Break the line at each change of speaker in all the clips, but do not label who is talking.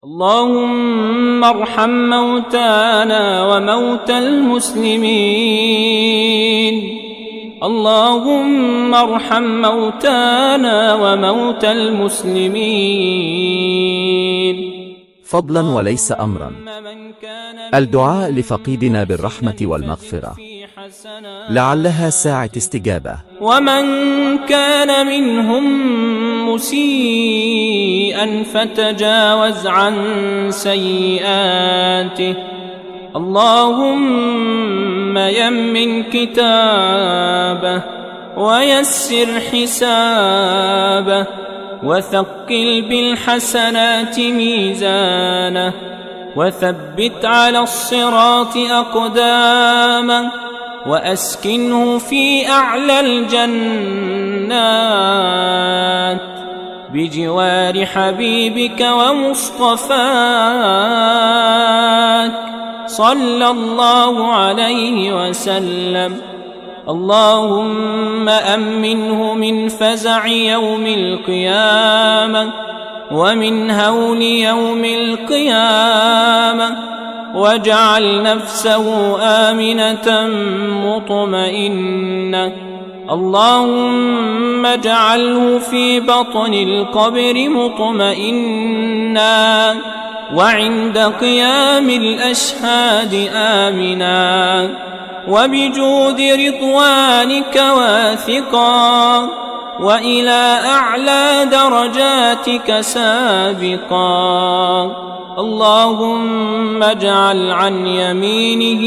اللهم ارحم موتانا وموتى المسلمين. اللهم ارحم موتانا وموتى المسلمين.
فضلا وليس أمرا، الدعاء لفقيدنا بالرحمة والمغفرة لعلها ساعة استجابة.
ومن كان منهم مسيئا فتجاوز عن سيئاته. اللهم يمن كتابه ويسر حسابه وثقل بالحسنات ميزانه وثبت على الصراط أقدامه وأسكنه في أعلى الجنات بجوار حبيبك ومصطفاك صلى الله عليه وسلم. اللهم أمنه من فزع يوم القيامة ومن هول يوم القيامة، واجعل نفسه آمنة مطمئنة. اللهم اجعله في بطن القبر مطمئنا وعند قيام الأشهاد آمنا، وبجود رضوانك واثقا، وإلى أعلى درجاتك سابقا. اللهم اجعل عن يمينه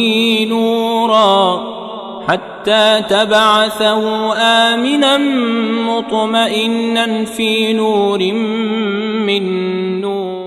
نورا حتى تبعثه آمنا مطمئنا في نور من نور.